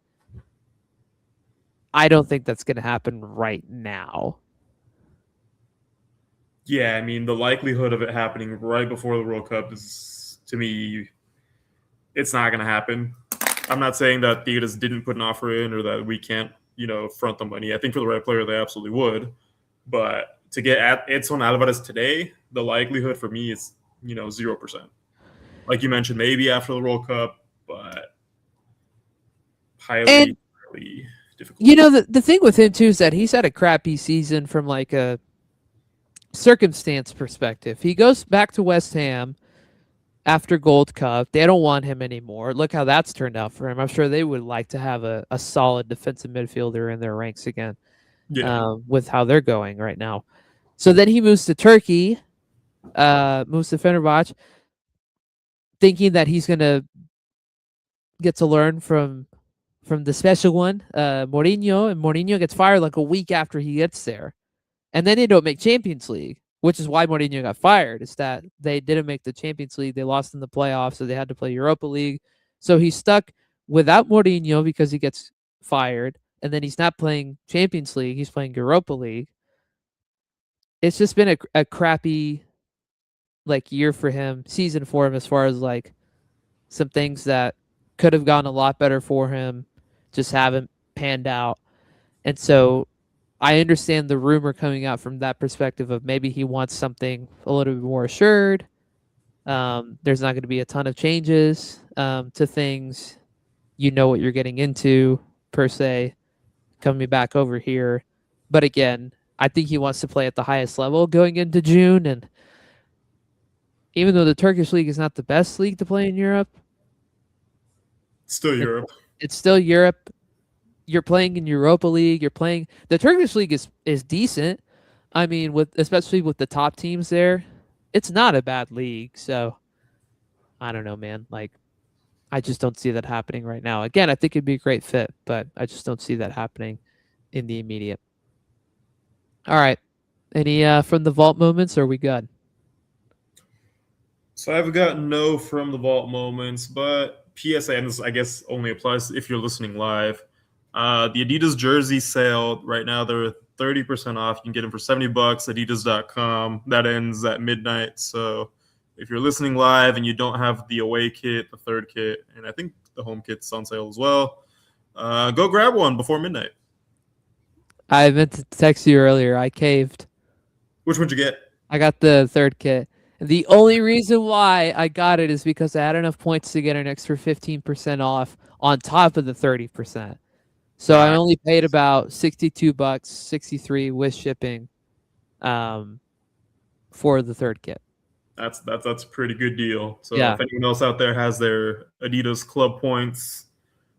I don't think that's going to happen right now.
yeah, I mean, the likelihood of it happening right before the World Cup is, to me, it's not going to happen. I'm not saying that Tigres didn't put an offer in or that we can't, front the money. I think for the right player, they absolutely would. But to get at Edson Alvarez today, the likelihood for me is, 0%. Like you mentioned, maybe after the World Cup, but
And
highly difficult.
the thing with him too is that he's had a crappy season from like a circumstance perspective. He goes back to West Ham after Gold Cup. They don't want him anymore. Look how that's turned out for him. I'm sure they would like to have a solid defensive midfielder in their ranks again,
Yeah.
with how they're going right now. So then he moves to Turkey, moves to Fenerbahce, thinking that he's gonna get to learn from the special one, Mourinho, and Mourinho gets fired like a week after he gets there, and then they don't make Champions League, which is why Mourinho got fired. Is that they didn't make the Champions League, they lost in the playoffs, so they had to play Europa League. So he's stuck without Mourinho because he gets fired, and then he's not playing Champions League; he's playing Europa League. It's just been a crappy like year for him, season for him, as far as like some things that could have gone a lot better for him just haven't panned out. And so I understand the rumor coming out from that perspective of maybe he wants something a little bit more assured. There's not going to be a ton of changes to things. You know what you're getting into, per se, coming back over here. But again, I think he wants to play at the highest level going into June. And even though the Turkish league is not the best league to play in Europe,
Still Europe.
it's still Europe. You're playing in Europa League. You're playing the Turkish league is decent. I mean, especially with the top teams there, it's not a bad league. So I don't know, man. Like I just don't see that happening right now. Again, I think it'd be a great fit, but I just don't see that happening in the immediate. All right. Any from the vault moments? Or are we good?
So I've got no from the vault moments, but PSA, and this I guess only applies if you're listening live. The Adidas jersey sale right now, they're 30% off. You can get them for $70, adidas.com. That ends at midnight. So if you're listening live and you don't have the away kit, the third kit, and I think the home kit's on sale as well, go grab one before midnight.
I meant to text you earlier. I caved.
Which one'd you get?
I got the third kit. The only reason why I got it is because I had enough points to get an extra 15% off on top of the 30%. So I only paid about $62, 63 with shipping, for the third kit.
That's a pretty good deal. So
Yeah.
if anyone else out there has their Adidas club points,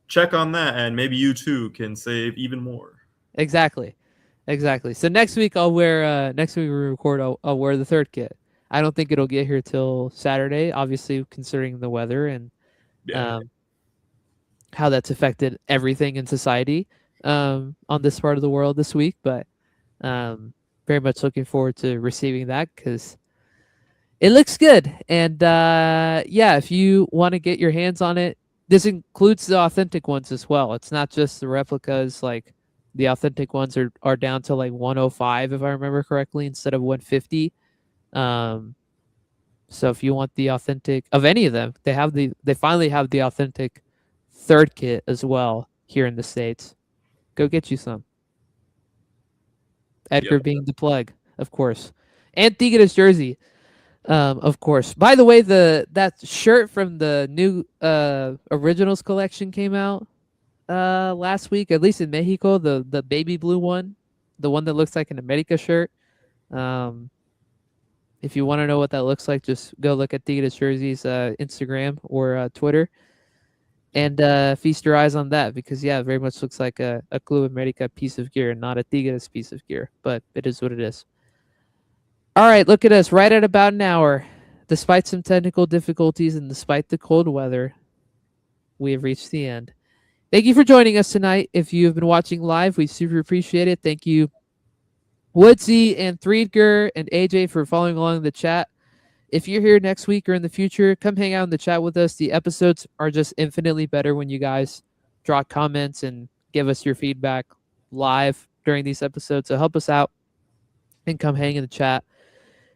check on that, and maybe you too can save even more.
Exactly. So next week I'll wear. Next week we record. I'll wear the third kit. I don't think it'll get here till Saturday. Obviously, considering the weather and
Yeah.
how that's affected everything in society on this part of the world this week. But very much looking forward to receiving that because it looks good. And yeah, if you want to get your hands on it, this includes the authentic ones as well. It's not just the replicas. Like the authentic ones are down to like 105 if I remember correctly instead of 150. So if you want the authentic of any of them, they finally have the authentic third kit as well here in the States. Go get you some. Edgar
Yep.
being the plug, of course. And Tigres jersey, of course. By the way, that shirt from the new originals collection came out last week, at least in Mexico, the baby blue one, the one that looks like an America shirt. Um, if you want to know what that looks like, just go look at Tigres Jersey's Instagram or Twitter, and feast your eyes on that, because yeah, it very much looks like a Club America piece of gear, not a Tigres piece of gear, but it is what it is. All right, look at us, right at about an hour. Despite some technical difficulties and despite the cold weather, we have reached the end. Thank you for joining us tonight. If you have been watching live, we super appreciate it. Thank you, Woodsy and Threedger and AJ, for following along in the chat. If you're here next week or in the future, come hang out in the chat with us. The episodes are just infinitely better when you guys drop comments and give us your feedback live during these episodes. So help us out and come hang in the chat.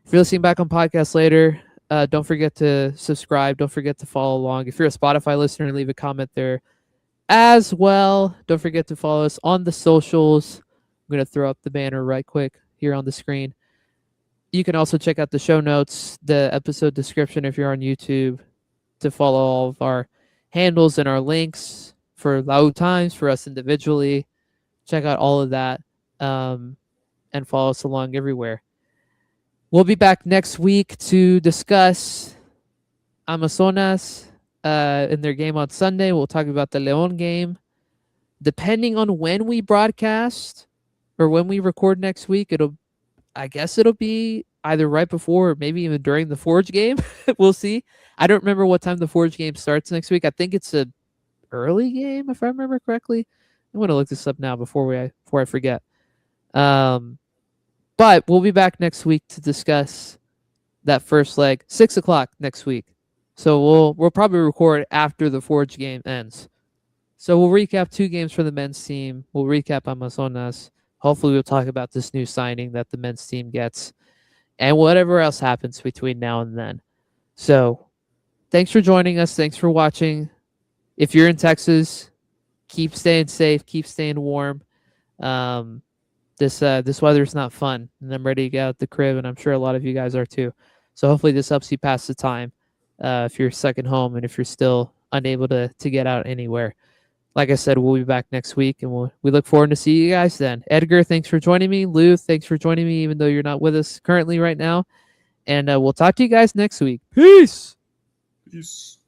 If you're listening back on podcast later, don't forget to subscribe. Don't forget to follow along. If you're a Spotify listener, leave a comment there as well. Don't forget to follow us on the socials. I'm going to throw up the banner right quick here on the screen. You can also check out the show notes, the episode description if you're on YouTube, to follow all of our handles and our links for lautimes, for us individually. Check out all of that, and follow us along everywhere. We'll be back next week to discuss Amazonas in their game on Sunday. We'll talk about the León game. Depending on when we broadcast or when we record next week, I guess it'll be either right before or maybe even during the Forge game. We'll see. I don't remember what time the Forge game starts next week. I think it's a early game, if I remember correctly. I'm going to look this up now before I forget. But we'll be back next week to discuss that first leg, 6 o'clock next week. So we'll probably record after the Forge game ends. So we'll recap 2 games for the men's team. We'll recap Amazonas. Hopefully we'll talk about this new signing that the men's team gets and whatever else happens between now and then. So thanks for joining us. Thanks for watching. If you're in Texas, keep staying safe. Keep staying warm. This weather is not fun, and I'm ready to get out the crib, and I'm sure a lot of you guys are too. So hopefully this helps you pass the time if you're stuck at home and if you're still unable to get out anywhere. Like I said, we'll be back next week, and we look forward to see you guys then. Edgar, thanks for joining me. Lou, thanks for joining me, even though you're not with us currently right now. And we'll talk to you guys next week. Peace.
Peace.